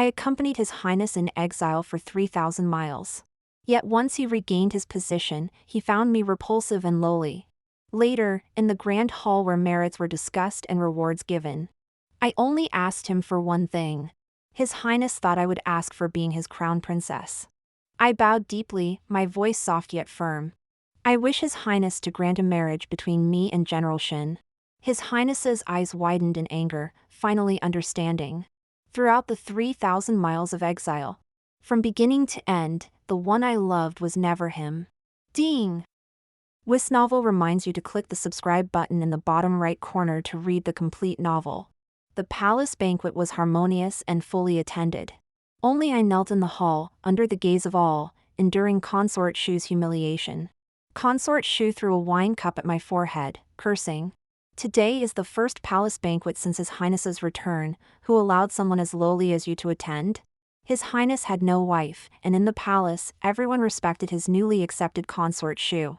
I accompanied His Highness in exile for 3,000 miles. Yet once he regained his position, he found me repulsive and lowly. Later, in the grand hall where merits were discussed and rewards given, I only asked him for one thing. His Highness thought I would ask for being his crown princess. I bowed deeply, my voice soft yet firm. I wish His Highness to grant a marriage between me and General Shen. His Highness's eyes widened in anger, finally understanding. Throughout the 3,000 miles of exile, from beginning to end, the one I loved was never him. Ding! This novel reminds you to click the subscribe button in the bottom right corner to read the complete novel. The palace banquet was harmonious and fully attended. Only I knelt in the hall, under the gaze of all, enduring Consort Shu's humiliation. Consort Shu threw a wine cup at my forehead, cursing. Today is the first palace banquet since His Highness's return, who allowed someone as lowly as you to attend? His Highness had no wife, and in the palace, everyone respected his newly accepted Consort Shu.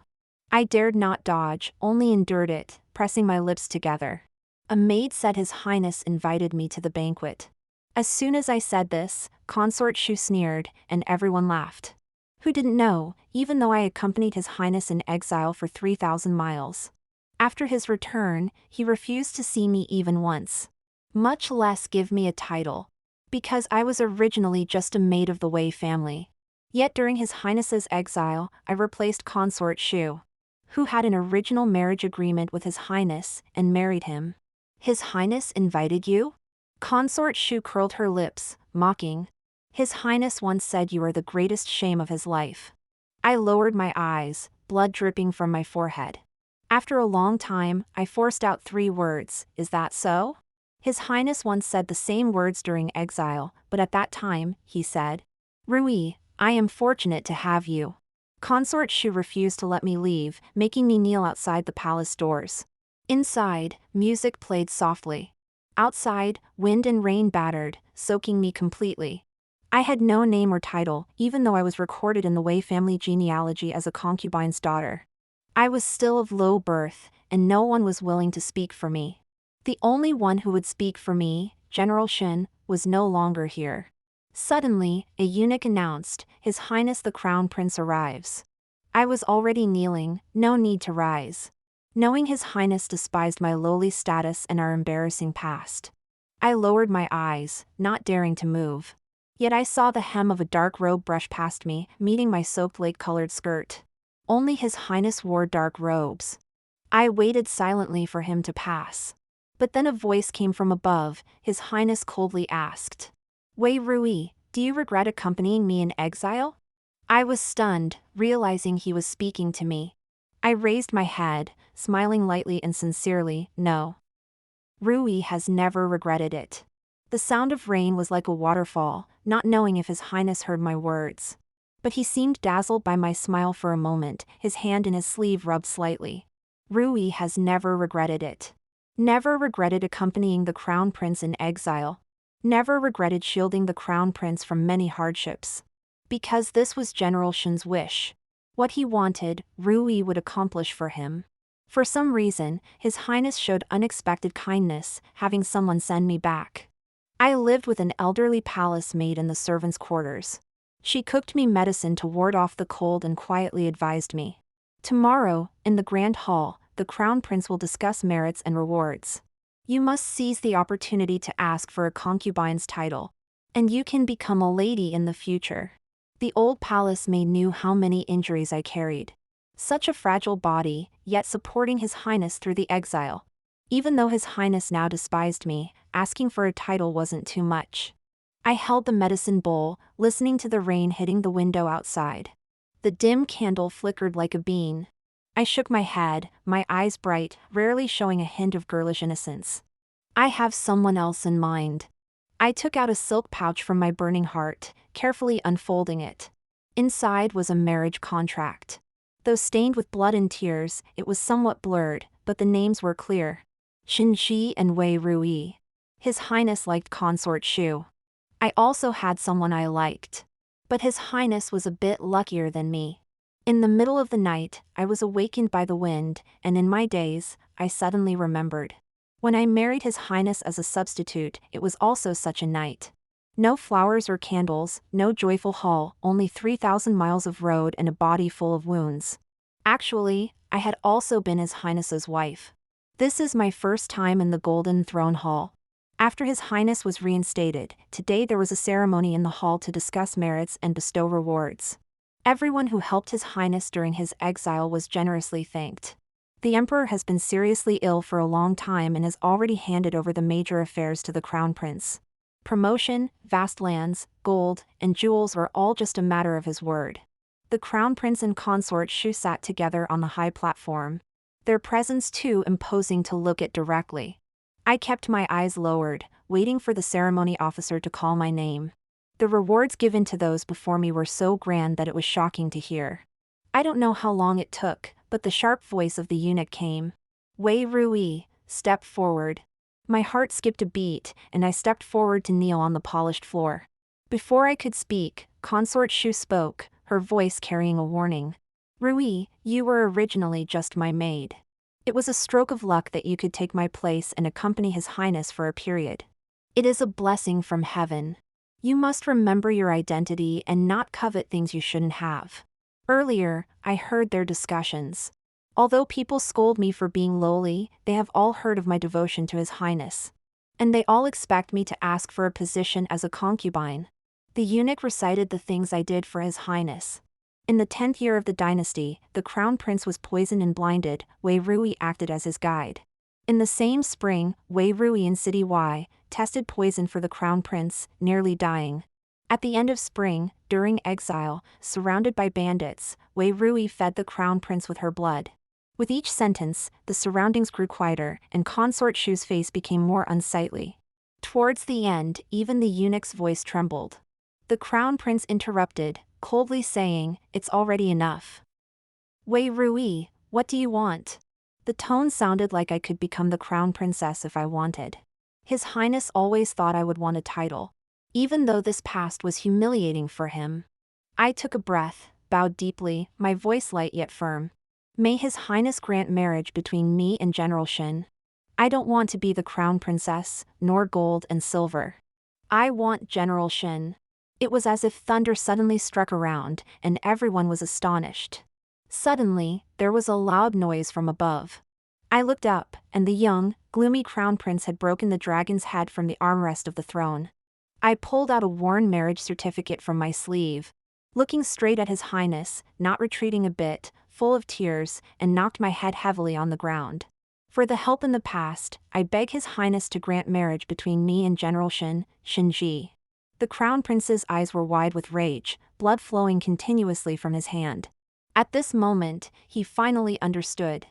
I dared not dodge, only endured it, pressing my lips together. A maid said His Highness invited me to the banquet. As soon as I said this, Consort Shu sneered, and everyone laughed. Who didn't know, even though I accompanied His Highness in exile for 3,000 miles. After his return, he refused to see me even once. Much less give me a title. Because I was originally just a maid of the Wei family. Yet during His Highness's exile, I replaced Consort Shu, who had an original marriage agreement with His Highness, and married him. His Highness invited you? Consort Shu curled her lips, mocking. His Highness once said you are the greatest shame of his life. I lowered my eyes, blood dripping from my forehead. After a long time, I forced out 3 words, is that so? His Highness once said the same words during exile, but at that time, he said, Rui, I am fortunate to have you. Consort Shu refused to let me leave, making me kneel outside the palace doors. Inside, music played softly. Outside, wind and rain battered, soaking me completely. I had no name or title, even though I was recorded in the Wei family genealogy as a concubine's daughter. I was still of low birth, and no one was willing to speak for me. The only one who would speak for me, General Shen, was no longer here. Suddenly, a eunuch announced, His Highness the Crown Prince arrives. I was already kneeling, no need to rise. Knowing His Highness despised my lowly status and our embarrassing past, I lowered my eyes, not daring to move. Yet I saw the hem of a dark robe brush past me, meeting my soaked lake-colored skirt. Only His Highness wore dark robes. I waited silently for him to pass. But then a voice came from above. His Highness coldly asked, Wei Rui, do you regret accompanying me in exile? I was stunned, realizing he was speaking to me. I raised my head, smiling lightly and sincerely, no. Rui has never regretted it. The sound of rain was like a waterfall, not knowing if His Highness heard my words. But he seemed dazzled by my smile for a moment, his hand in his sleeve rubbed slightly. Rui has never regretted it. Never regretted accompanying the Crown Prince in exile. Never regretted shielding the Crown Prince from many hardships. Because this was General Shen's wish. What he wanted, Rui would accomplish for him. For some reason, His Highness showed unexpected kindness, having someone send me back. I lived with an elderly palace maid in the servants' quarters. She cooked me medicine to ward off the cold and quietly advised me. Tomorrow, in the grand hall, the Crown Prince will discuss merits and rewards. You must seize the opportunity to ask for a concubine's title, and you can become a lady in the future. The old palace maid knew how many injuries I carried. Such a fragile body, yet supporting His Highness through the exile. Even though His Highness now despised me, asking for a title wasn't too much. I held the medicine bowl, listening to the rain hitting the window outside. The dim candle flickered like a bean. I shook my head, my eyes bright, rarely showing a hint of girlish innocence. I have someone else in mind. I took out a silk pouch from my burning heart, carefully unfolding it. Inside was a marriage contract. Though stained with blood and tears, it was somewhat blurred, but the names were clear. Qin Shi and Wei Rui. His Highness liked Consort Shu. I also had someone I liked. But His Highness was a bit luckier than me. In the middle of the night, I was awakened by the wind, and in my daze, I suddenly remembered. When I married His Highness as a substitute, it was also such a night. No flowers or candles, no joyful hall, only 3,000 miles of road and a body full of wounds. Actually, I had also been His Highness's wife. This is my first time in the Golden Throne Hall. After His Highness was reinstated, today there was a ceremony in the hall to discuss merits and bestow rewards. Everyone who helped His Highness during his exile was generously thanked. The Emperor has been seriously ill for a long time and has already handed over the major affairs to the Crown Prince. Promotion, vast lands, gold, and jewels were all just a matter of his word. The Crown Prince and Consort Shu sat together on the high platform, their presence too imposing to look at directly. I kept my eyes lowered, waiting for the ceremony officer to call my name. The rewards given to those before me were so grand that it was shocking to hear. I don't know how long it took, but the sharp voice of the eunuch came. Wei Rui, step forward. My heart skipped a beat, and I stepped forward to kneel on the polished floor. Before I could speak, Consort Shu spoke, her voice carrying a warning. Rui, you were originally just my maid. It was a stroke of luck that you could take my place and accompany His Highness for a period. It is a blessing from heaven. You must remember your identity and not covet things you shouldn't have. Earlier, I heard their discussions. Although people scold me for being lowly, they have all heard of my devotion to His Highness. And they all expect me to ask for a position as a concubine. The eunuch recited the things I did for His Highness. In the 10th year of the dynasty, the Crown Prince was poisoned and blinded. Wei Rui acted as his guide. In the same spring, Wei Rui in City Y tested poison for the Crown Prince, nearly dying. At the end of spring, during exile, surrounded by bandits, Wei Rui fed the Crown Prince with her blood. With each sentence, the surroundings grew quieter, and Consort Shu's face became more unsightly. Towards the end, even the eunuch's voice trembled. The Crown Prince interrupted, coldly saying, "It's already enough." Wei Rui, what do you want? The tone sounded like I could become the Crown Princess if I wanted. His Highness always thought I would want a title. Even though this past was humiliating for him. I took a breath, bowed deeply, my voice light yet firm. May His Highness grant marriage between me and General Shen. I don't want to be the Crown Princess, nor gold and silver. I want General Shen. It was as if thunder suddenly struck around, and everyone was astonished. Suddenly, there was a loud noise from above. I looked up, and the young, gloomy Crown Prince had broken the dragon's head from the armrest of the throne. I pulled out a worn marriage certificate from my sleeve. Looking straight at His Highness, not retreating a bit, full of tears, and knocked my head heavily on the ground. For the help in the past, I beg His Highness to grant marriage between me and General Shen, Shenji. The Crown Prince's eyes were wide with rage, blood flowing continuously from his hand. At this moment, he finally understood.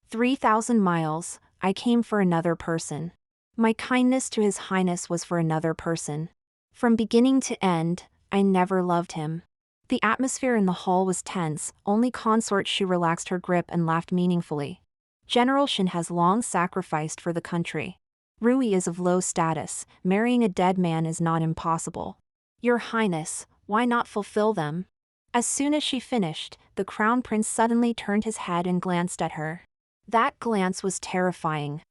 3,000 miles, I came for another person. My kindness to His Highness was for another person. From beginning to end, I never loved him. The atmosphere in the hall was tense, only Consort Shu relaxed her grip and laughed meaningfully. General Shen has long sacrificed for the country. Rui is of low status, marrying a dead man is not impossible. Your Highness, why not fulfill them? As soon as she finished, the Crown Prince suddenly turned his head and glanced at her. That glance was terrifying.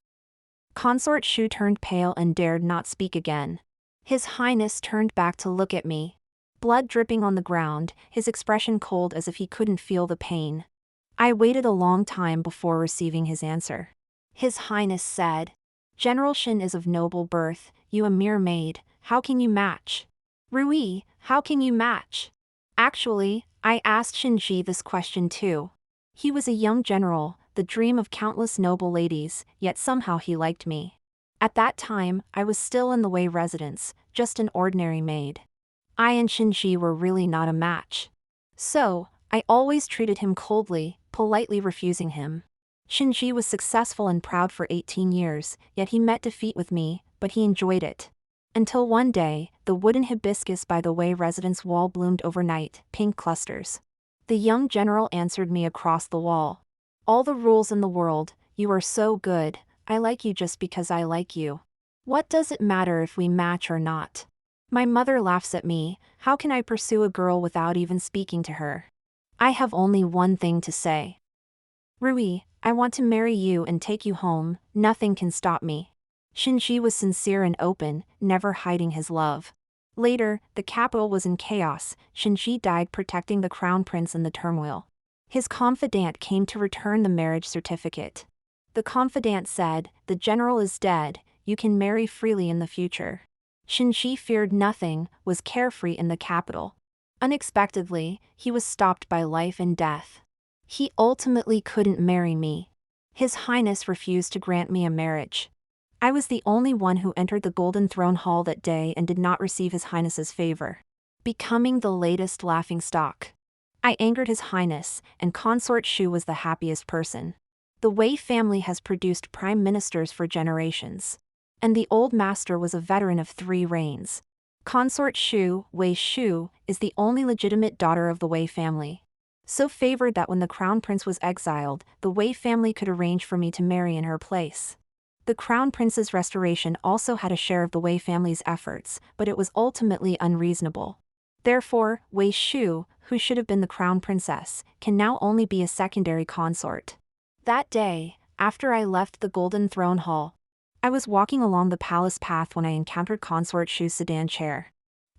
Consort Shu turned pale and dared not speak again. His Highness turned back to look at me. Blood dripping on the ground, his expression cold as if he couldn't feel the pain. I waited a long time before receiving his answer. His Highness said, General Shen is of noble birth, you a mere maid, how can you match? Rui, how can you match? Actually, I asked Shinji this question too. He was a young general, the dream of countless noble ladies, yet somehow he liked me. At that time, I was still in the Wei residence, just an ordinary maid. I and Shinji were really not a match. So, I always treated him coldly, politely refusing him. Shinji was successful and proud for 18 years, yet he met defeat with me, but he enjoyed it. Until one day, the wooden hibiscus by the Wei residence wall bloomed overnight, pink clusters. The young general answered me across the wall. All the rules in the world, you are so good, I like you just because I like you. What does it matter if we match or not? My mother laughs at me, how can I pursue a girl without even speaking to her? I have only one thing to say. Rui, I want to marry you and take you home, nothing can stop me. Shinji was sincere and open, never hiding his love. Later, the capital was in chaos. Shenji died protecting the crown prince in the turmoil. His confidant came to return the marriage certificate. The confidant said, "The general is dead, you can marry freely in the future." Shenji feared nothing, was carefree in the capital. Unexpectedly, he was stopped by life and death. He ultimately couldn't marry me. His Highness refused to grant me a marriage. I was the only one who entered the Golden Throne Hall that day and did not receive His Highness's favor, becoming the latest laughingstock. I angered His Highness, and Consort Shu was the happiest person. The Wei family has produced prime ministers for generations. And the old master was a veteran of 3 reigns. Consort Shu, Wei Shu, is the only legitimate daughter of the Wei family. So favored that when the crown prince was exiled, the Wei family could arrange for me to marry in her place. The crown prince's restoration also had a share of the Wei family's efforts, but it was ultimately unreasonable. Therefore, Wei Shu, who should have been the crown princess, can now only be a secondary consort. That day, after I left the Golden Throne Hall, I was walking along the palace path when I encountered Consort Shu's sedan chair.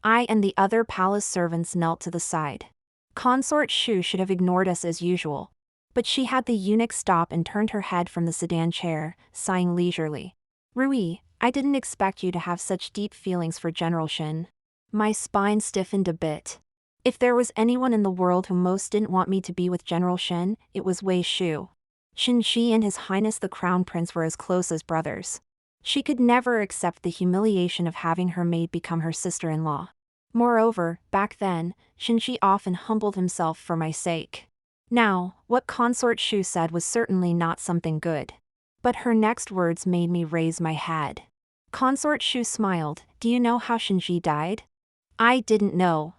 I and the other palace servants knelt to the side. Consort Shu should have ignored us as usual, but she had the eunuch stop and turned her head from the sedan chair, sighing leisurely. "Rui, I didn't expect you to have such deep feelings for General Shen." My spine stiffened a bit. If there was anyone in the world who most didn't want me to be with General Shen, it was Wei Shu. Shenji and His Highness the Crown Prince were as close as brothers. She could never accept the humiliation of having her maid become her sister-in-law. Moreover, back then, Shenji often humbled himself for my sake. Now, what Consort Shu said was certainly not something good. But her next words made me raise my head. Consort Shu smiled. "Do you know how Shenji died?" I didn't know.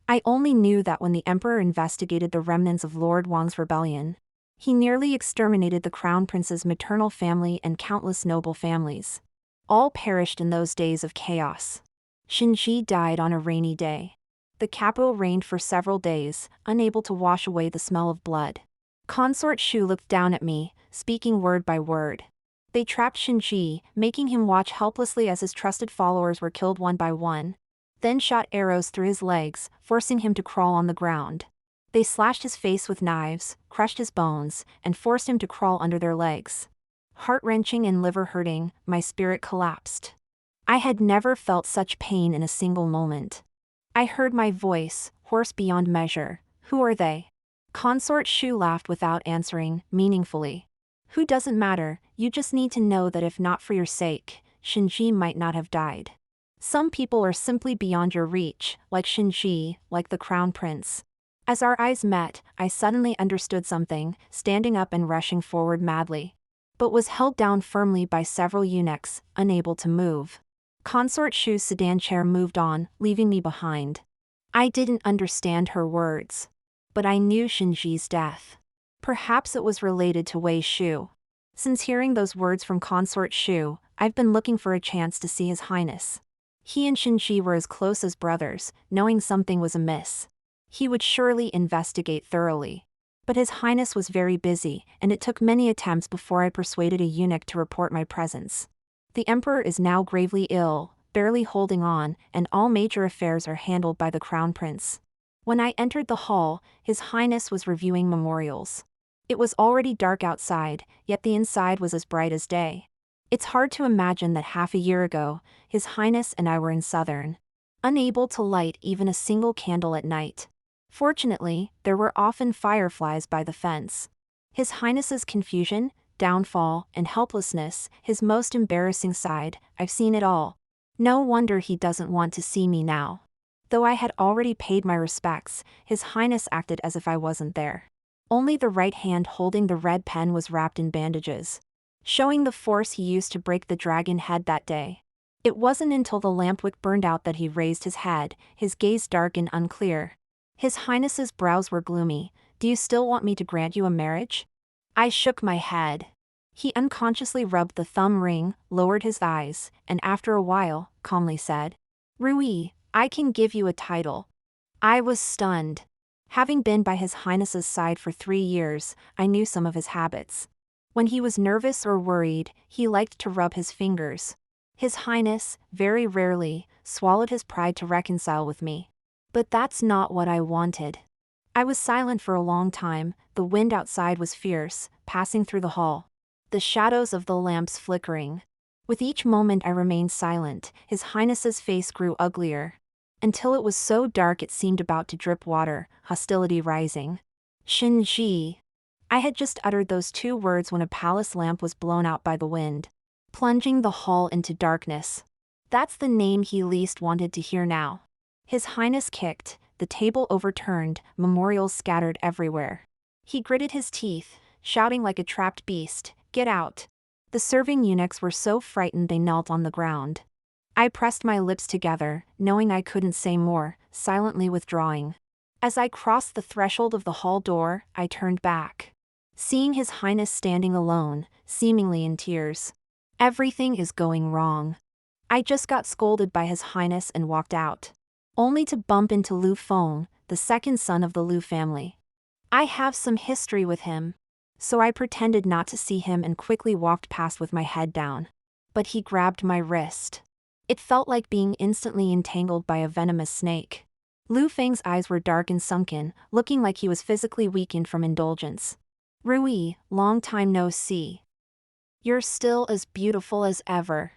I only knew that when the emperor investigated the remnants of Lord Wang's rebellion, he nearly exterminated the crown prince's maternal family and countless noble families. All perished in those days of chaos. Shenji died on a rainy day. The capital rained for several days, unable to wash away the smell of blood. Consort Shu looked down at me, speaking word by word. They trapped Shenji, making him watch helplessly as his trusted followers were killed one by one, then shot arrows through his legs, forcing him to crawl on the ground. They slashed his face with knives, crushed his bones, and forced him to crawl under their legs. Heart-wrenching and liver-hurting, my spirit collapsed. I had never felt such pain in a single moment. I heard my voice, hoarse beyond measure. "Who are they?" Consort Shu laughed without answering, meaningfully. "Who doesn't matter, you just need to know that if not for your sake, Shenji might not have died. Some people are simply beyond your reach, like Shenji, like the crown prince." As our eyes met, I suddenly understood something, standing up and rushing forward madly, but was held down firmly by several eunuchs, unable to move. Consort Shu's sedan chair moved on, leaving me behind. I didn't understand her words, but I knew Shenji's death. Perhaps it was related to Wei Shu. Since hearing those words from Consort Shu, I've been looking for a chance to see His Highness. He and Shenji were as close as brothers, knowing something was amiss. He would surely investigate thoroughly. But His Highness was very busy, and it took many attempts before I persuaded a eunuch to report my presence. The emperor is now gravely ill, barely holding on, and all major affairs are handled by the crown prince. When I entered the hall, His Highness was reviewing memorials. It was already dark outside, yet the inside was as bright as day. It's hard to imagine that half a year ago, His Highness and I were in Southern, unable to light even a single candle at night. Fortunately, there were often fireflies by the fence. His Highness's confusion, downfall, and helplessness, his most embarrassing side, I've seen it all. No wonder he doesn't want to see me now. Though I had already paid my respects, His Highness acted as if I wasn't there. Only the right hand holding the red pen was wrapped in bandages, showing the force he used to break the dragon head that day. It wasn't until the lampwick burned out that he raised his head, his gaze dark and unclear. His Highness's brows were gloomy. "Do you still want me to grant you a marriage?" I shook my head. He unconsciously rubbed the thumb ring, lowered his eyes, and after a while, calmly said, "Rui, I can give you a title." I was stunned. Having been by His Highness's side for 3 years, I knew some of his habits. When he was nervous or worried, he liked to rub his fingers. His Highness, very rarely, swallowed his pride to reconcile with me. But that's not what I wanted. I was silent for a long time. The wind outside was fierce, passing through the hall, the shadows of the lamps flickering. With each moment I remained silent, His Highness's face grew uglier, until it was so dark it seemed about to drip water, hostility rising. Shen. I had just uttered those two words when a palace lamp was blown out by the wind, plunging the hall into darkness. That's the name he least wanted to hear now. His Highness kicked, the table overturned, memorials scattered everywhere. He gritted his teeth, shouting like a trapped beast, "Get out!" The serving eunuchs were so frightened they knelt on the ground. I pressed my lips together, knowing I couldn't say more, silently withdrawing. As I crossed the threshold of the hall door, I turned back, seeing His Highness standing alone, seemingly in tears. Everything is going wrong. I just got scolded by His Highness and walked out, only to bump into Lu Feng, the second son of the Lu family. I have some history with him, so I pretended not to see him and quickly walked past with my head down. But he grabbed my wrist. It felt like being instantly entangled by a venomous snake. Lu Feng's eyes were dark and sunken, looking like he was physically weakened from indulgence. "Rui, long time no see. You're still as beautiful as ever.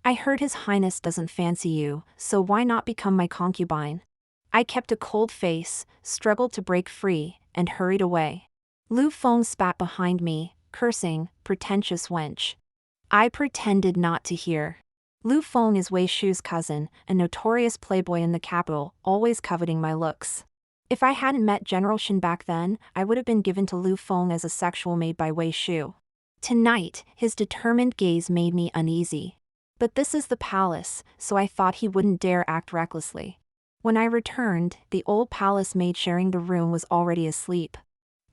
I heard His Highness doesn't fancy you, so why not become my concubine?" I kept a cold face, struggled to break free, and hurried away. Lu Feng spat behind me, cursing, "Pretentious wench." I pretended not to hear. Lu Feng is Wei Shu's cousin, a notorious playboy in the capital, always coveting my looks. If I hadn't met General Shen back then, I would have been given to Lu Feng as a sexual maid by Wei Shu. Tonight, his determined gaze made me uneasy. But this is the palace, so I thought he wouldn't dare act recklessly. When I returned, the old palace maid sharing the room was already asleep.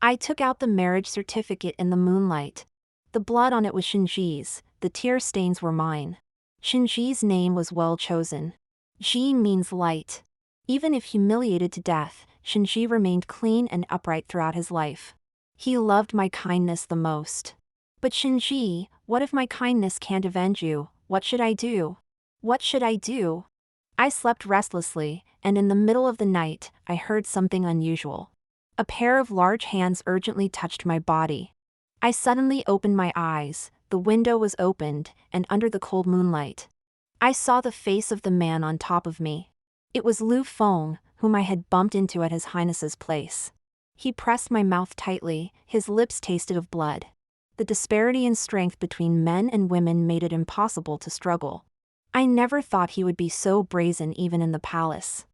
I took out the marriage certificate in the moonlight. The blood on it was Shenji's, the tear stains were mine. Shenji's name was well chosen. Ji means light. Even if humiliated to death, Shenji remained clean and upright throughout his life. He loved my kindness the most. But Shenji, what if my kindness can't avenge you? What should I do? What should I do? I slept restlessly, and in the middle of the night, I heard something unusual. A pair of large hands urgently touched my body. I suddenly opened my eyes, the window was opened, and under the cold moonlight, I saw the face of the man on top of me. It was Lu Feng, whom I had bumped into at His Highness's place. He pressed my mouth tightly, his lips tasted of blood. The disparity in strength between men and women made it impossible to struggle. I never thought he would be so brazen even in the palace.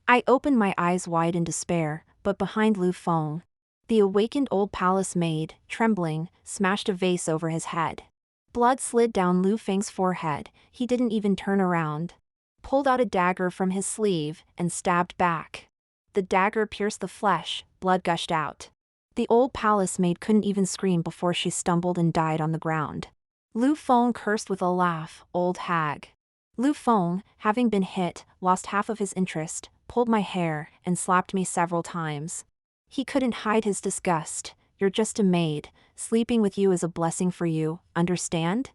I opened my eyes wide in despair, but behind Lu Feng, the awakened old palace maid, trembling, smashed a vase over his head. Blood slid down Lu Feng's forehead, he didn't even turn around. Pulled out a dagger from his sleeve, and stabbed back. The dagger pierced the flesh, blood gushed out. The old palace maid couldn't even scream before she stumbled and died on the ground. Lu Feng cursed with a laugh, "Old hag." Lu Feng, having been hit, lost half of his interest, pulled my hair, and slapped me several times. He couldn't hide his disgust. "You're just a maid. Sleeping with you is a blessing for you, understand?"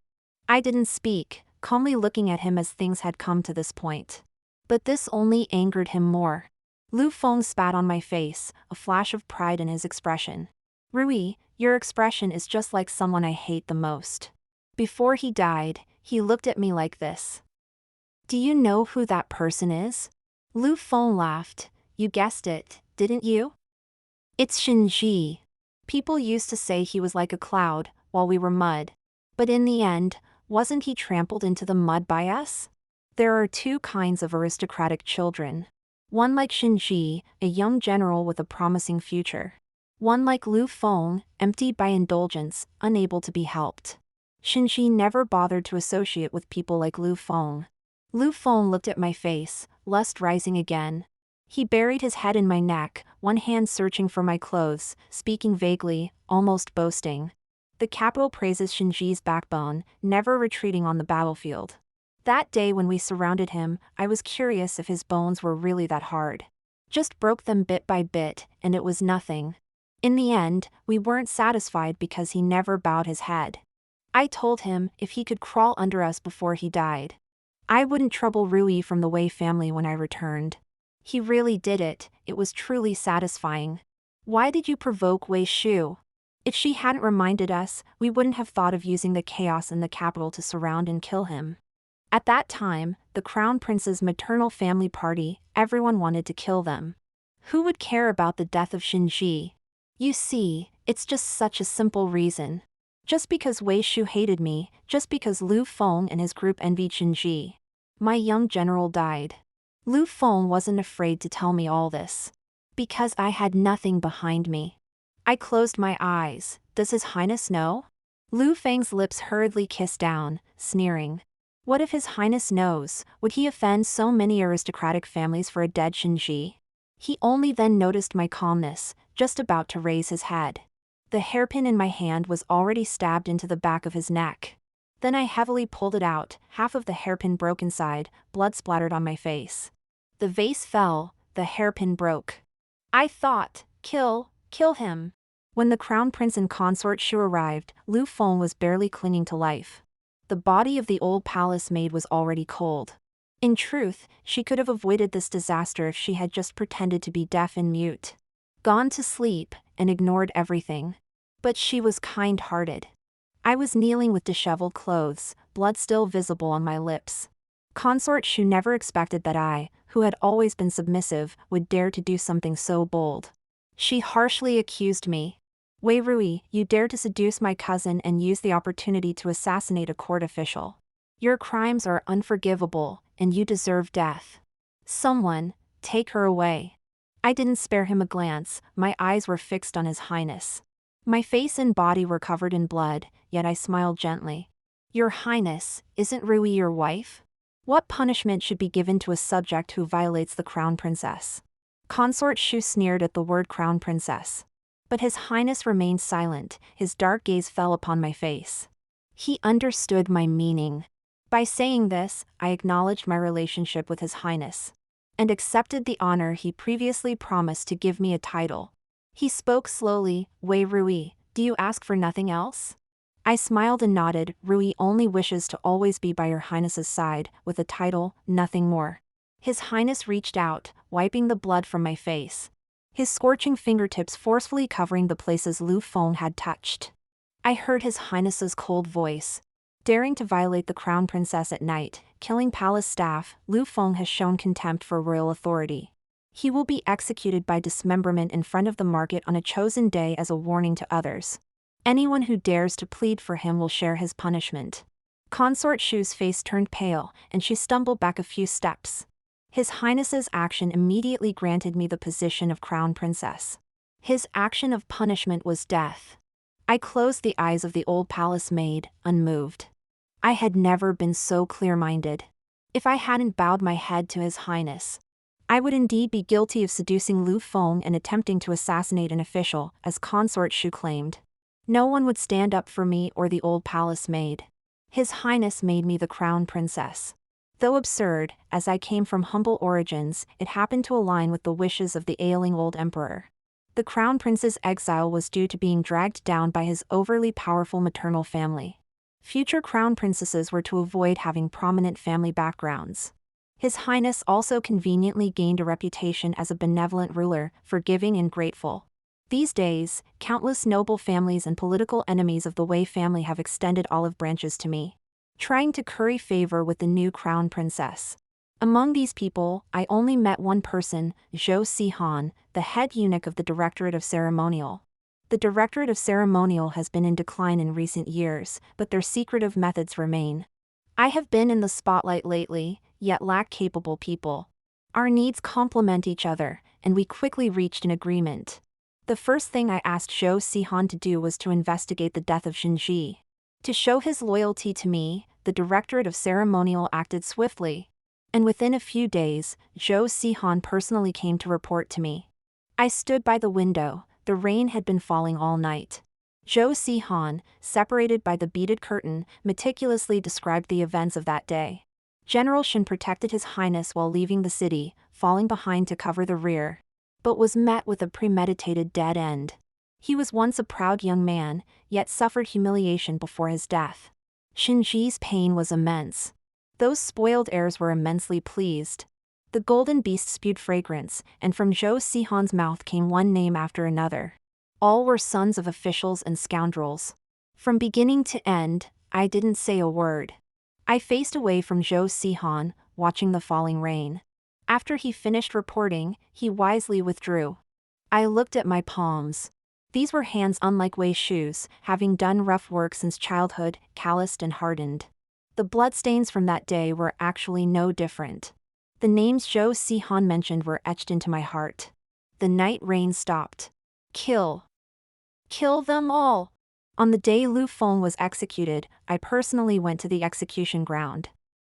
I didn't speak, calmly looking at him as things had come to this point. But this only angered him more. Lu Feng spat on my face, a flash of pride in his expression. "Rui, your expression is just like someone I hate the most." Before he died, he looked at me like this. "Do you know who that person is?" Lu Feng laughed. "You guessed it, didn't you? It's Shenji." People used to say he was like a cloud, while we were mud. But in the end, wasn't he trampled into the mud by us? There are two kinds of aristocratic children. One like Shenji, a young general with a promising future. One like Lu Feng, emptied by indulgence, unable to be helped. Shenji never bothered to associate with people like Lu Feng. Lu Feng looked at my face, lust rising again. He buried his head in my neck, one hand searching for my clothes, speaking vaguely, almost boasting. The capital praises Shenji's backbone, never retreating on the battlefield. That day when we surrounded him, I was curious if his bones were really that hard. Just broke them bit by bit, and it was nothing. In the end, we weren't satisfied because he never bowed his head. I told him if he could crawl under us before he died, I wouldn't trouble Rui from the Wei family when I returned. He really did it, it was truly satisfying. Why did you provoke Wei Shu? If she hadn't reminded us, we wouldn't have thought of using the chaos in the capital to surround and kill him. At that time, the Crown Prince's maternal family party, everyone wanted to kill them. Who would care about the death of Shinji? You see, it's just such a simple reason. Just because Wei Shu hated me, just because Lu Feng and his group envied Shinji. My young general died. Lu Feng wasn't afraid to tell me all this. Because I had nothing behind me. I closed my eyes. Does His Highness know? Lu Feng's lips hurriedly kissed down, sneering. What if His Highness knows? Would he offend so many aristocratic families for a dead Shinji? He only then noticed my calmness, just about to raise his head. The hairpin in my hand was already stabbed into the back of his neck. Then I heavily pulled it out, half of the hairpin broke inside, blood splattered on my face. The vase fell, the hairpin broke. I thought, kill him. When the Crown Prince and Consort Shu arrived, Lu Feng was barely clinging to life. The body of the old palace maid was already cold. In truth, she could have avoided this disaster if she had just pretended to be deaf and mute. Gone to sleep, and ignored everything. But she was kind-hearted. I was kneeling with disheveled clothes, blood still visible on my lips. Consort Shu never expected that I, who had always been submissive, would dare to do something so bold. She harshly accused me. Wei Rui, you dare to seduce my cousin and use the opportunity to assassinate a court official. Your crimes are unforgivable, and you deserve death. Someone, take her away. I didn't spare him a glance, my eyes were fixed on His Highness. My face and body were covered in blood, yet I smiled gently. Your Highness, isn't Rui your wife? What punishment should be given to a subject who violates the Crown Princess? Consort Shu sneered at the word Crown Princess. But His Highness remained silent, his dark gaze fell upon my face. He understood my meaning. By saying this, I acknowledged my relationship with His Highness. And accepted the honor he previously promised to give me a title. He spoke slowly, Wei Rui, do you ask for nothing else? I smiled and nodded, Rui only wishes to always be by your Highness's side, with a title, nothing more. His Highness reached out, wiping the blood from my face. His scorching fingertips forcefully covering the places Lu Feng had touched. I heard His Highness's cold voice. Daring to violate the Crown Princess at night, killing palace staff, Lu Feng has shown contempt for royal authority. He will be executed by dismemberment in front of the market on a chosen day as a warning to others. Anyone who dares to plead for him will share his punishment. Consort Shu's face turned pale, and she stumbled back a few steps. His Highness's action immediately granted me the position of Crown Princess. His action of punishment was death. I closed the eyes of the old palace maid, unmoved. I had never been so clear-minded. If I hadn't bowed my head to His Highness, I would indeed be guilty of seducing Lu Feng and attempting to assassinate an official, as Consort Shu claimed. No one would stand up for me or the old palace maid. His Highness made me the Crown Princess. Though absurd, as I came from humble origins, it happened to align with the wishes of the ailing old emperor. The Crown Prince's exile was due to being dragged down by his overly powerful maternal family. Future Crown Princesses were to avoid having prominent family backgrounds. His Highness also conveniently gained a reputation as a benevolent ruler, forgiving and grateful. These days, countless noble families and political enemies of the Wei family have extended olive branches to me, trying to curry favor with the new Crown Princess. Among these people, I only met one person, Zhou Sihan, the head eunuch of the Directorate of Ceremonial. The Directorate of Ceremonial has been in decline in recent years, but their secretive methods remain. I have been in the spotlight lately, yet lack capable people. Our needs complement each other, and we quickly reached an agreement. The first thing I asked Zhou Sihan to do was to investigate the death of Shinji. To show his loyalty to me, the Directorate of Ceremonial acted swiftly. And within a few days, Zhou Sihan personally came to report to me. I stood by the window, the rain had been falling all night. Zhou Sihan, separated by the beaded curtain, meticulously described the events of that day. General Shen protected His Highness while leaving the city, falling behind to cover the rear, but was met with a premeditated dead end. He was once a proud young man, yet suffered humiliation before his death. Shinji's pain was immense. Those spoiled heirs were immensely pleased. The golden beast spewed fragrance, and from Zhou Sihan's mouth came one name after another. All were sons of officials and scoundrels. From beginning to end, I didn't say a word. I faced away from Zhou Sihan, watching the falling rain. After he finished reporting, he wisely withdrew. I looked at my palms. These were hands unlike Wei Shu's, having done rough work since childhood, calloused and hardened. The bloodstains from that day were actually no different. The names Zhou Sihan mentioned were etched into my heart. The night rain stopped. Kill. Kill them all. On the day Lu Feng was executed, I personally went to the execution ground.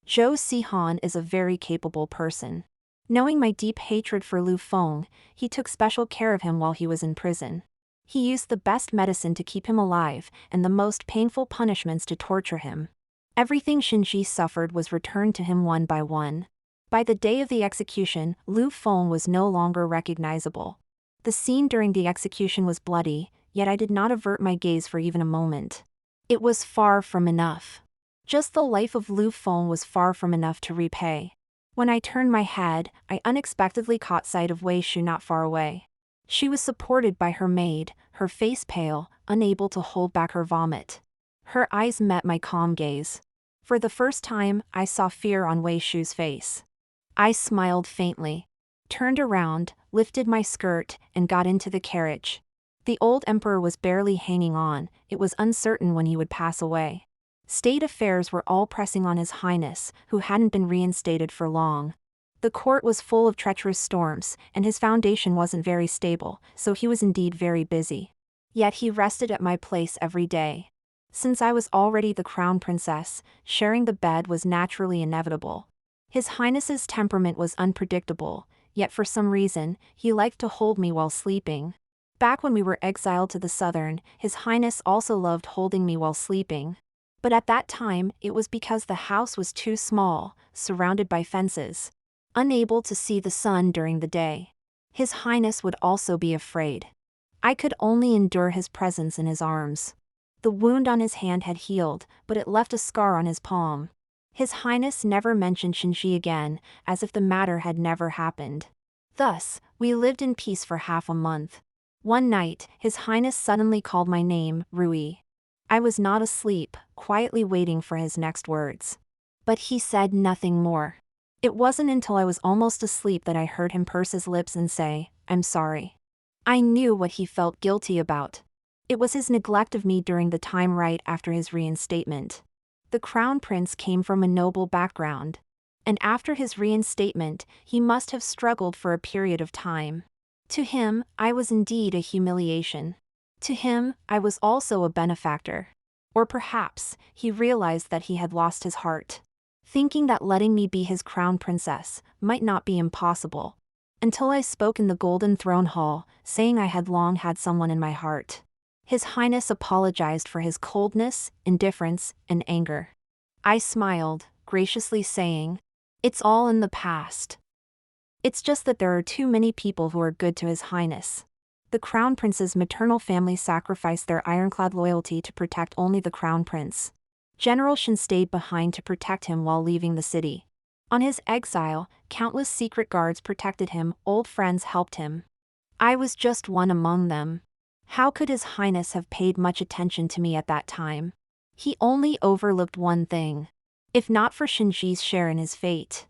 Zhou Sihan is a very capable person. Knowing my deep hatred for Lu Feng, he took special care of him while he was in prison. He used the best medicine to keep him alive, and the most painful punishments to torture him. Everything Shinji suffered was returned to him one by one. By the day of the execution, Lu Feng was no longer recognizable. The scene during the execution was bloody, yet I did not avert my gaze for even a moment. It was far from enough. Just the life of Lu Feng was far from enough to repay. When I turned my head, I unexpectedly caught sight of Wei Shu not far away. She was supported by her maid, her face pale, unable to hold back her vomit. Her eyes met my calm gaze. For the first time, I saw fear on Wei Shu's face. I smiled faintly, turned around, lifted my skirt, and got into the carriage. The old emperor was barely hanging on. It was uncertain when he would pass away. State affairs were all pressing on His Highness, who hadn't been reinstated for long. The court was full of treacherous storms, and his foundation wasn't very stable, so he was indeed very busy. Yet he rested at my place every day. Since I was already the crown princess, sharing the bed was naturally inevitable. His Highness's temperament was unpredictable, yet for some reason, he liked to hold me while sleeping. Back when we were exiled to the southern, His Highness also loved holding me while sleeping. But at that time, it was because the house was too small, surrounded by fences. Unable to see the sun during the day. His Highness would also be afraid. I could only endure his presence in his arms. The wound on his hand had healed, but it left a scar on his palm. His Highness never mentioned Shinji again, as if the matter had never happened. Thus, we lived in peace for half a month. One night, His Highness suddenly called my name, Rui. I was not asleep, quietly waiting for his next words. But he said nothing more. It wasn't until I was almost asleep that I heard him purse his lips and say, "I'm sorry." I knew what he felt guilty about. It was his neglect of me during the time right after his reinstatement. The crown prince came from a noble background. And after his reinstatement, he must have struggled for a period of time. To him, I was indeed a humiliation. To him, I was also a benefactor. Or perhaps, he realized that he had lost his heart. Thinking that letting me be his crown princess might not be impossible. Until I spoke in the Golden Throne Hall, saying I had long had someone in my heart. His Highness apologized for his coldness, indifference, and anger. I smiled, graciously saying, "It's all in the past. It's just that there are too many people who are good to His Highness." The crown prince's maternal family sacrificed their ironclad loyalty to protect only the crown prince. General Shen stayed behind to protect him while leaving the city. On his exile, countless secret guards protected him, old friends helped him. I was just one among them. How could His Highness have paid much attention to me at that time? He only overlooked one thing. If not for Shinji's share in his fate,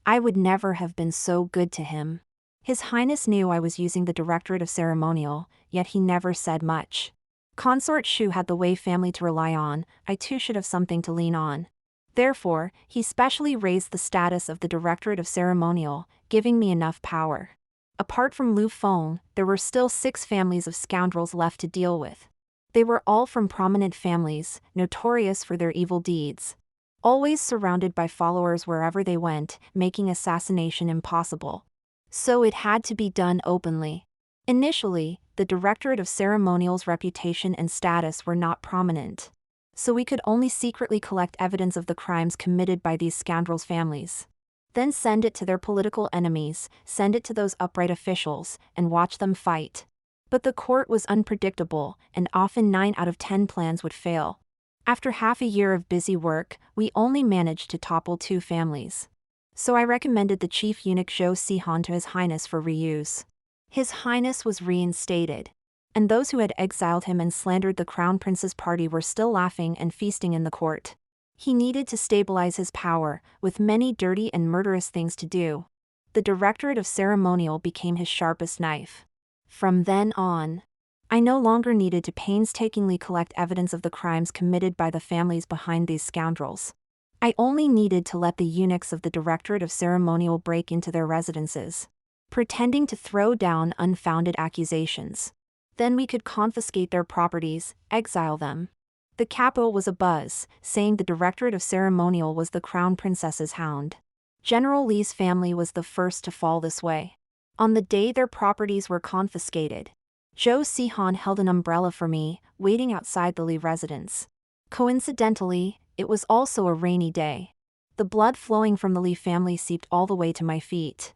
I would never have been so good to him. His Highness knew I was using the Directorate of Ceremonial, yet he never said much. Consort Shu had the Wei family to rely on, I too should have something to lean on. Therefore, he specially raised the status of the Directorate of Ceremonial, giving me enough power. Apart from Lu Feng, there were still 6 families of scoundrels left to deal with. They were all from prominent families, notorious for their evil deeds. Always surrounded by followers wherever they went, making assassination impossible. So it had to be done openly. Initially, the Directorate of Ceremonial's reputation and status were not prominent. So we could only secretly collect evidence of the crimes committed by these scoundrels' families. Then send it to their political enemies, send it to those upright officials, and watch them fight. But the court was unpredictable, and often 9 out of 10 plans would fail. After half a year of busy work, we only managed to topple 2 families. So I recommended the chief eunuch Zhou Sihan to His Highness for reuse. His Highness was reinstated. And those who had exiled him and slandered the crown prince's party were still laughing and feasting in the court. He needed to stabilize his power, with many dirty and murderous things to do. The Directorate of Ceremonial became his sharpest knife. From then on, I no longer needed to painstakingly collect evidence of the crimes committed by the families behind these scoundrels. I only needed to let the eunuchs of the Directorate of Ceremonial break into their residences, pretending to throw down unfounded accusations. Then we could confiscate their properties, exile them. The capital was abuzz, saying the Directorate of Ceremonial was the Crown Princess's hound. General Li's family was the first to fall this way. On the day their properties were confiscated, Zhou Sihan held an umbrella for me, waiting outside the Li residence. Coincidentally, it was also a rainy day. The blood flowing from the Li family seeped all the way to my feet.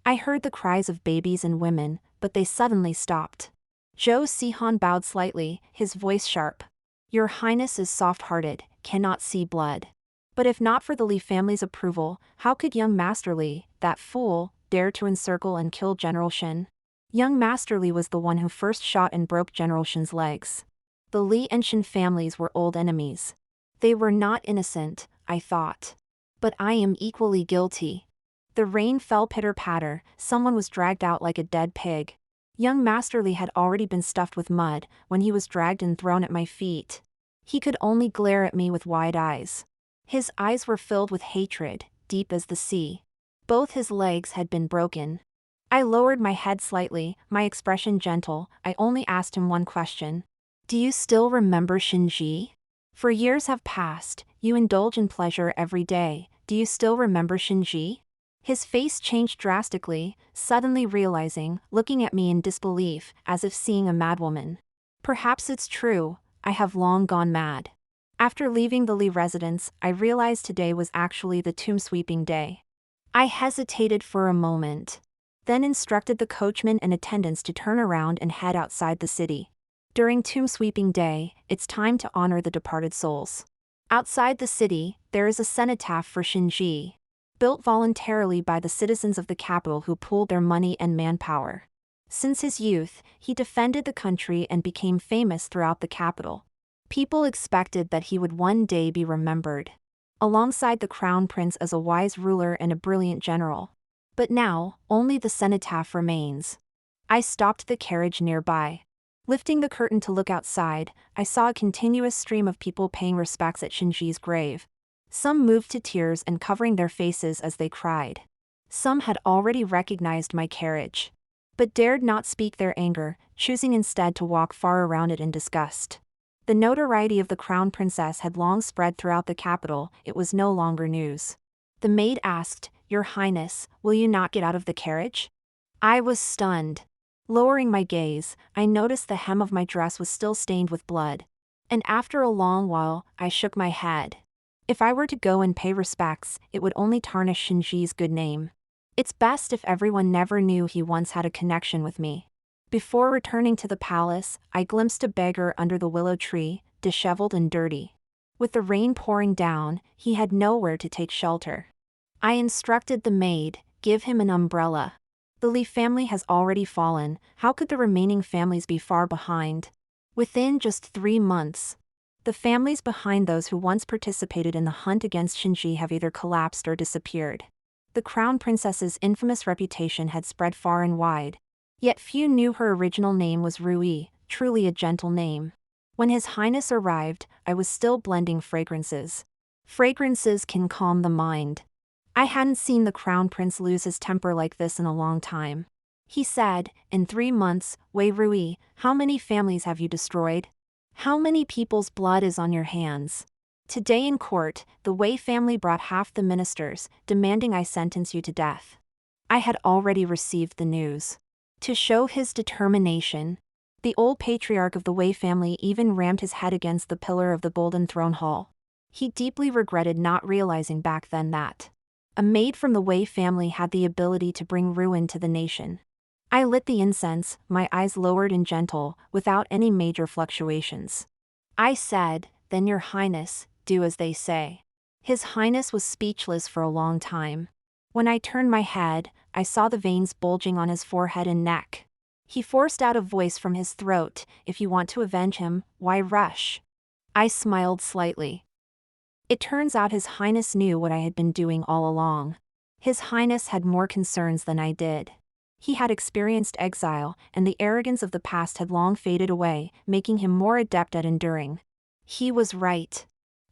I heard the cries of babies and women, but they suddenly stopped. Zhou Sihan bowed slightly, his voice sharp. Your Highness is soft-hearted, cannot see blood. But if not for the Li family's approval, how could young Master Li, that fool, dare to encircle and kill General Shen? Young Master Li was the one who first shot and broke General Shen's legs. The Li and Shen families were old enemies. They were not innocent, I thought. But I am equally guilty. The rain fell pitter-patter, someone was dragged out like a dead pig. Young Master Li had already been stuffed with mud when he was dragged and thrown at my feet. He could only glare at me with wide eyes. His eyes were filled with hatred, deep as the sea. Both his legs had been broken. I lowered my head slightly, my expression gentle. I only asked him one question. Do you still remember Shinji? For years have passed, you indulge in pleasure every day. Do you still remember Shinji? His face changed drastically, suddenly realizing, looking at me in disbelief, as if seeing a madwoman. Perhaps it's true, I have long gone mad. After leaving the Li residence, I realized today was actually the tomb sweeping day. I hesitated for a moment, then instructed the coachman and attendants to turn around and head outside the city. During tomb sweeping day, it's time to honor the departed souls. Outside the city, there is a cenotaph for Shinji, built voluntarily by the citizens of the capital who pooled their money and manpower. Since his youth, he defended the country and became famous throughout the capital. People expected that he would one day be remembered, alongside the crown prince as a wise ruler and a brilliant general. But now, only the cenotaph remains. I stopped the carriage nearby. Lifting the curtain to look outside, I saw a continuous stream of people paying respects at Shinji's grave. Some moved to tears and covering their faces as they cried. Some had already recognized my carriage, but dared not speak their anger, choosing instead to walk far around it in disgust. The notoriety of the crown princess had long spread throughout the capital. It was no longer news. The maid asked, Your Highness, will you not get out of the carriage? I was stunned. Lowering my gaze, I noticed the hem of my dress was still stained with blood. And after a long while, I shook my head. If I were to go and pay respects, it would only tarnish Shinji's good name. It's best if everyone never knew he once had a connection with me. Before returning to the palace, I glimpsed a beggar under the willow tree, disheveled and dirty. With the rain pouring down, he had nowhere to take shelter. I instructed the maid, give him an umbrella. The Li family has already fallen, how could the remaining families be far behind? Within just 3 months, the families behind those who once participated in the hunt against Shinji have either collapsed or disappeared. The crown princess's infamous reputation had spread far and wide. Yet few knew her original name was Rui, truly a gentle name. When His Highness arrived, I was still blending fragrances. Fragrances can calm the mind. I hadn't seen the crown prince lose his temper like this in a long time. He said, In 3 months, Wei Rui, how many families have you destroyed? How many people's blood is on your hands? Today in court, the Wei family brought half the ministers, demanding I sentence you to death. I had already received the news. To show his determination, the old patriarch of the Wei family even rammed his head against the pillar of the golden throne hall. He deeply regretted not realizing back then that a maid from the Wei family had the ability to bring ruin to the nation. I lit the incense, my eyes lowered and gentle, without any major fluctuations. I said, "Then your highness, do as they say." His Highness was speechless for a long time. When I turned my head, I saw the veins bulging on his forehead and neck. He forced out a voice from his throat, "If you want to avenge him, why rush?" I smiled slightly. It turns out His Highness knew what I had been doing all along. His Highness had more concerns than I did. He had experienced exile, and the arrogance of the past had long faded away, making him more adept at enduring. He was right.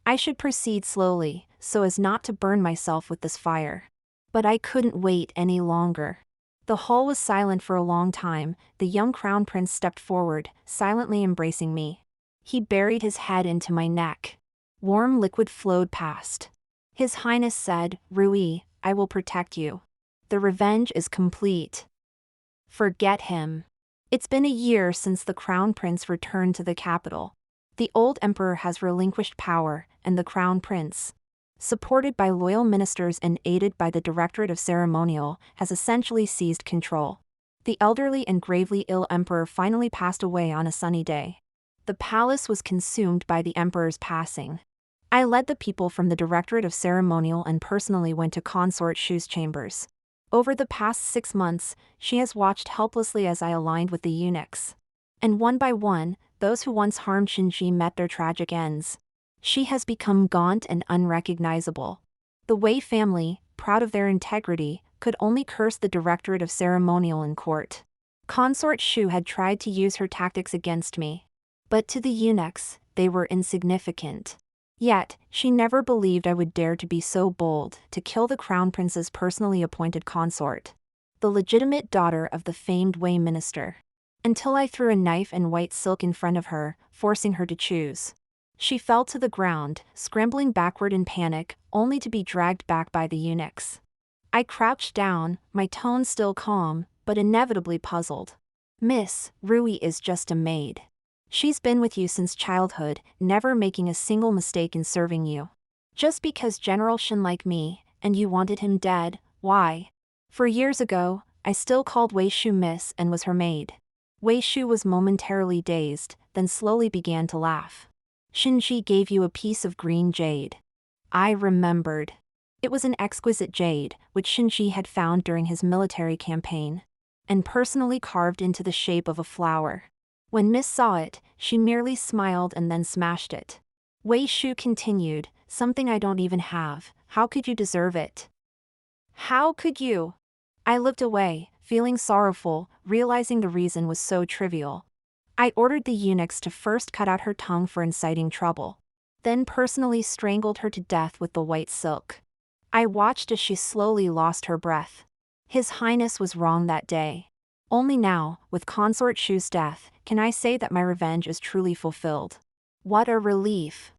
I should proceed slowly, so as not to burn myself with this fire. But I couldn't wait any longer. The hall was silent for a long time. The young crown prince stepped forward, silently embracing me. He buried his head into my neck. Warm liquid flowed past. His Highness said, "Rui, I will protect you. The revenge is complete. Forget him." It's been a year since the crown prince returned to the capital. The old emperor has relinquished power, and the crown prince, supported by loyal ministers and aided by the Directorate of Ceremonial, has essentially seized control. The elderly and gravely ill emperor finally passed away on a sunny day. The palace was consumed by the emperor's passing. I led the people from the Directorate of Ceremonial and personally went to Consort Shu's chambers. Over the past 6 months, she has watched helplessly as I aligned with the eunuchs. And one by one, those who once harmed Shinji met their tragic ends. She has become gaunt and unrecognizable. The Wei family, proud of their integrity, could only curse the Directorate of Ceremonial in court. Consort Shu had tried to use her tactics against me. But to the eunuchs, they were insignificant. Yet, she never believed I would dare to be so bold, to kill the crown prince's personally appointed consort, the legitimate daughter of the famed Wei minister. Until I threw a knife and white silk in front of her, forcing her to choose. She fell to the ground, scrambling backward in panic, only to be dragged back by the eunuchs. I crouched down, my tone still calm, but inevitably puzzled. "Miss, Rui is just a maid. She's been with you since childhood, never making a single mistake in serving you. Just because General Shen liked me, and you wanted him dead, why?" For years ago, I still called Wei Shu Miss and was her maid. Wei Shu was momentarily dazed, then slowly began to laugh. "Shinji gave you a piece of green jade." I remembered. It was an exquisite jade, which Shinji had found during his military campaign, and personally carved into the shape of a flower. When Miss saw it, she merely smiled and then smashed it. Wei Shu continued, "Something I don't even have, how could you deserve it? How could you?" I looked away, feeling sorrowful, realizing the reason was so trivial. I ordered the eunuchs to first cut out her tongue for inciting trouble, then personally strangled her to death with the white silk. I watched as she slowly lost her breath. His Highness was wrong that day. Only now, with Consort Shu's death, can I say that my revenge is truly fulfilled. What a relief.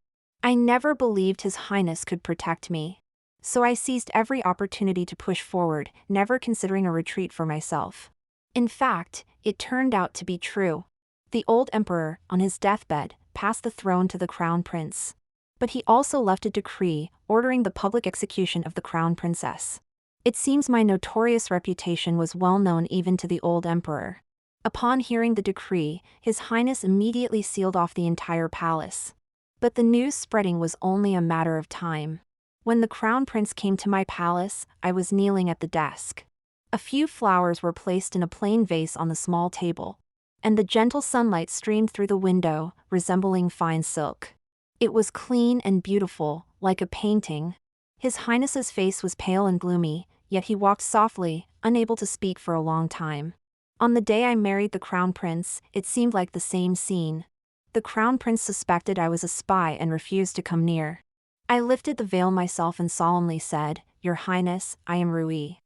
I never believed His Highness could protect me. So I seized every opportunity to push forward, never considering a retreat for myself. In fact, it turned out to be true. The old emperor, on his deathbed, passed the throne to the crown prince. But he also left a decree, ordering the public execution of the crown princess. It seems my notorious reputation was well known even to the old emperor. Upon hearing the decree, His Highness immediately sealed off the entire palace. But the news spreading was only a matter of time. When the crown prince came to my palace, I was kneeling at the desk. A few flowers were placed in a plain vase on the small table, and the gentle sunlight streamed through the window, resembling fine silk. It was clean and beautiful, like a painting. His Highness's face was pale and gloomy, yet he walked softly, unable to speak for a long time. On the day I married the crown prince, it seemed like the same scene. The crown prince suspected I was a spy and refused to come near. I lifted the veil myself and solemnly said, "Your Highness, I am Rui.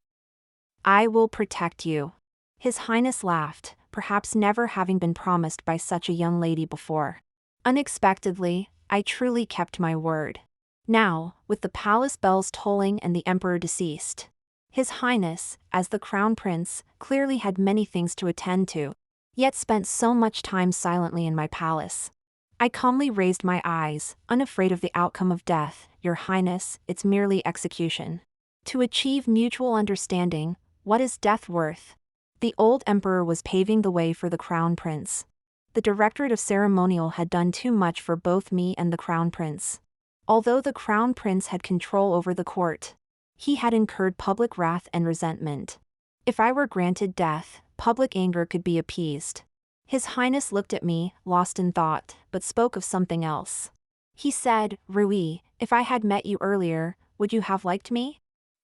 I will protect you." His Highness laughed, perhaps never having been promised by such a young lady before. Unexpectedly, I truly kept my word. Now, with the palace bells tolling and the emperor deceased, His Highness, as the crown prince, clearly had many things to attend to, yet spent so much time silently in my palace. I calmly raised my eyes, unafraid of the outcome of death. "Your Highness, it's merely execution. To achieve mutual understanding, what is death worth?" The old emperor was paving the way for the crown prince. The Directorate of Ceremonial had done too much for both me and the Crown Prince. Although the Crown Prince had control over the court, he had incurred public wrath and resentment. If I were granted death, public anger could be appeased. His Highness looked at me, lost in thought, but spoke of something else. He said, "Rui, if I had met you earlier, would you have liked me?"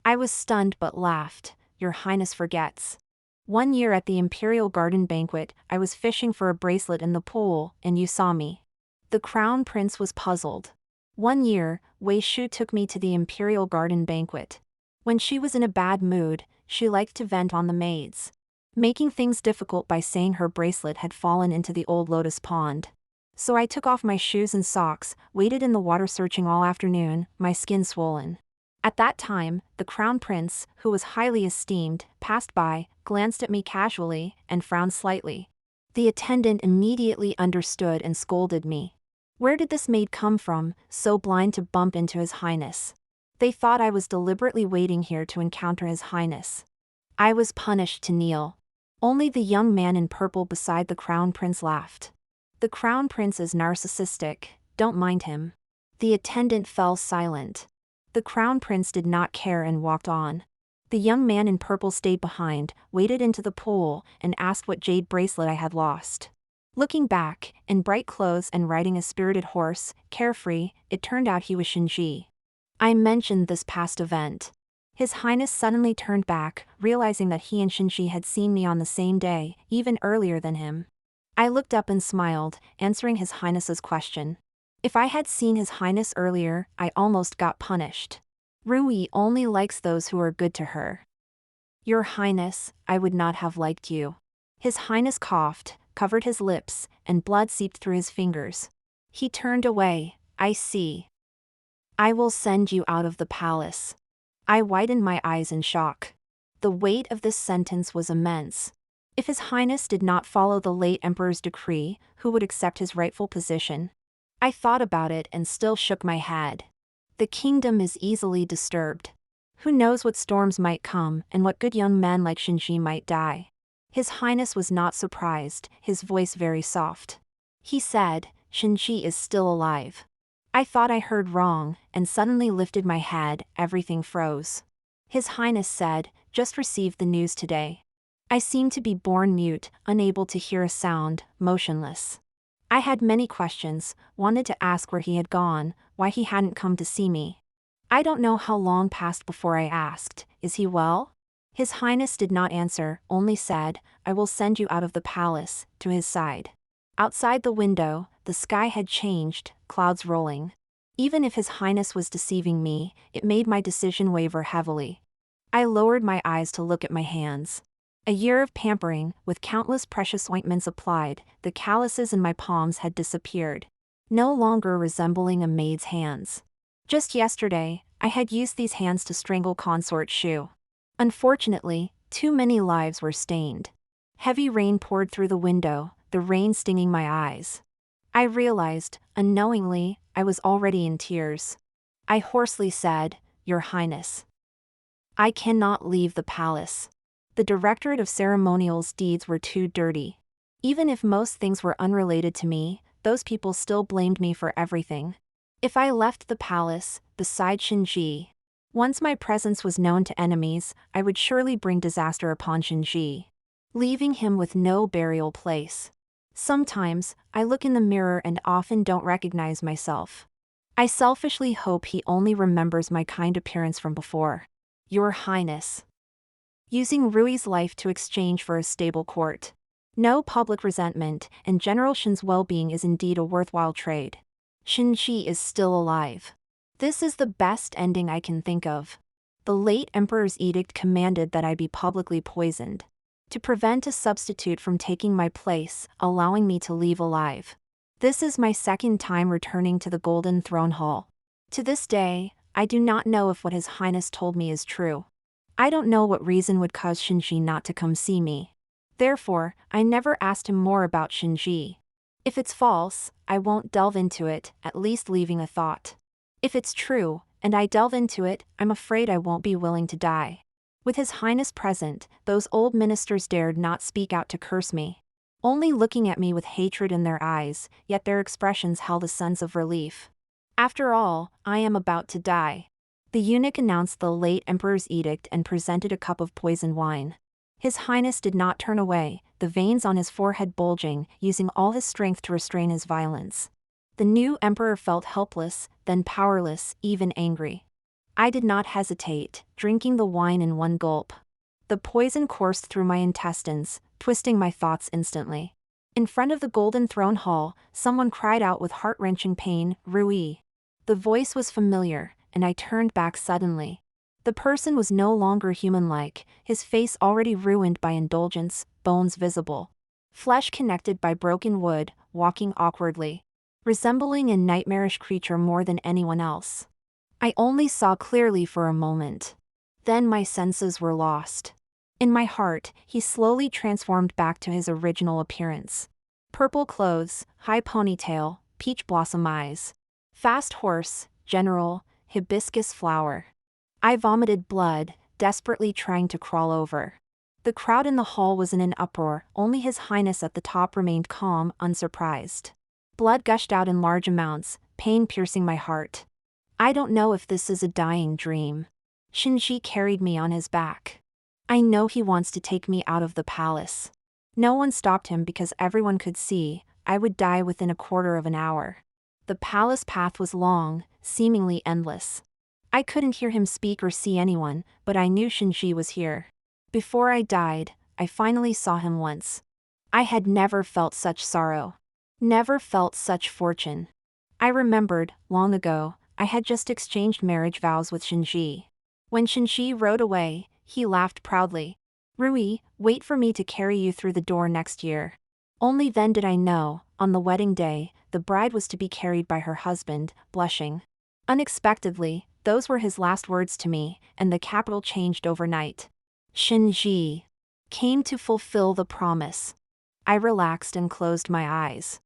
I was stunned but laughed. "Your Highness forgets. 1 year at the Imperial Garden banquet, I was fishing for a bracelet in the pool, and you saw me." The Crown Prince was puzzled. 1 year, Wei Shu took me to the Imperial Garden banquet. When she was in a bad mood, she liked to vent on the maids, making things difficult by saying her bracelet had fallen into the old lotus pond. So I took off my shoes and socks, waited in the water searching all afternoon, my skin swollen. At that time, the Crown Prince, who was highly esteemed, passed by, glanced at me casually, and frowned slightly. The attendant immediately understood and scolded me. Where did this maid come from, so blind to bump into His Highness? They thought I was deliberately waiting here to encounter His Highness. I was punished to kneel. Only the young man in purple beside the Crown Prince laughed. "The Crown Prince is narcissistic, don't mind him." The attendant fell silent. The Crown Prince did not care and walked on. The young man in purple stayed behind, waded into the pool, and asked what jade bracelet I had lost. Looking back, in bright clothes and riding a spirited horse, carefree, it turned out he was Shinji. I mentioned this past event. His Highness suddenly turned back, realizing that he and Shinji had seen me on the same day, even earlier than him. I looked up and smiled, answering His Highness's question. If I had seen His Highness earlier, I almost got punished. Rui only likes those who are good to her. "Your Highness, I would not have liked you." His Highness coughed, covered his lips, and blood seeped through his fingers. He turned away. "I see. I will send you out of the palace." I widened my eyes in shock. The weight of this sentence was immense. If His Highness did not follow the late Emperor's decree, who would accept his rightful position? I thought about it and still shook my head. The kingdom is easily disturbed. Who knows what storms might come and what good young men like Shinji might die. His Highness was not surprised, his voice very soft. He said, "Shinji is still alive." I thought I heard wrong, and suddenly lifted my head, everything froze. His Highness said, "Just received the news today." I seemed to be born mute, unable to hear a sound, motionless. I had many questions, wanted to ask where he had gone, why he hadn't come to see me. I don't know how long passed before I asked, "Is he well?" His Highness did not answer, only said, "I will send you out of the palace," to his side. Outside the window, the sky had changed, clouds rolling. Even if His Highness was deceiving me, it made my decision waver heavily. I lowered my eyes to look at my hands. A year of pampering, with countless precious ointments applied, the calluses in my palms had disappeared, no longer resembling a maid's hands. Just yesterday, I had used these hands to strangle Consort Shu. Unfortunately, too many lives were stained. Heavy rain poured through the window, the rain stinging my eyes. I realized, unknowingly, I was already in tears. I hoarsely said, "Your Highness, I cannot leave the palace." The Directorate of Ceremonial's deeds were too dirty. Even if most things were unrelated to me, those people still blamed me for everything. If I left the palace, beside Shinji, once my presence was known to enemies, I would surely bring disaster upon Shinji, leaving him with no burial place. Sometimes, I look in the mirror and often don't recognize myself. I selfishly hope he only remembers my kind appearance from before. Your Highness. Using Rui's life to exchange for a stable court. No public resentment, and General Shen's well-being is indeed a worthwhile trade. Shinji is still alive. This is the best ending I can think of. The late Emperor's edict commanded that I be publicly poisoned, to prevent a substitute from taking my place, allowing me to leave alive. This is my second time returning to the Golden Throne Hall. To this day, I do not know if what His Highness told me is true. I don't know what reason would cause Shinji not to come see me. Therefore, I never asked him more about Shinji. If it's false, I won't delve into it, at least leaving a thought. If it's true, and I delve into it, I'm afraid I won't be willing to die. With His Highness present, those old ministers dared not speak out to curse me. only looking at me with hatred in their eyes, yet their expressions held a sense of relief. After all, I am about to die. The eunuch announced the late emperor's edict and presented a cup of poisoned wine. His Highness did not turn away, the veins on his forehead bulging, using all his strength to restrain his violence. The new emperor felt helpless, then powerless, even angry. I did not hesitate, drinking the wine in one gulp. The poison coursed through my intestines, twisting my thoughts instantly. In front of the golden throne hall, someone cried out with heart-wrenching pain, "Rui." The voice was familiar, and I turned back suddenly. The person was no longer human-like, his face already ruined by indulgence, bones visible. Flesh connected by broken wood, walking awkwardly. Resembling a nightmarish creature more than anyone else. I only saw clearly for a moment. Then my senses were lost. In my heart, he slowly transformed back to his original appearance. Purple clothes, high ponytail, peach blossom eyes. Fast horse, general, hibiscus flower. I vomited blood, desperately trying to crawl over. The crowd in the hall was in an uproar, only His Highness at the top remained calm, unsurprised. Blood gushed out in large amounts, pain piercing my heart. I don't know if this is a dying dream. Shinji carried me on his back. I know he wants to take me out of the palace. No one stopped him because everyone could see, I would die within a quarter of an hour. The palace path was long, seemingly endless. I couldn't hear him speak or see anyone, but I knew Shinji was here. Before I died, I finally saw him once. I had never felt such sorrow. Never felt such fortune. I remembered, long ago, I had just exchanged marriage vows with Shinji. When Shinji rode away, he laughed proudly. "Rui, wait for me to carry you through the door next year." Only then did I know, on the wedding day, the bride was to be carried by her husband, blushing. Unexpectedly, those were his last words to me, and the capital changed overnight. Shinji came to fulfill the promise. I relaxed and closed my eyes.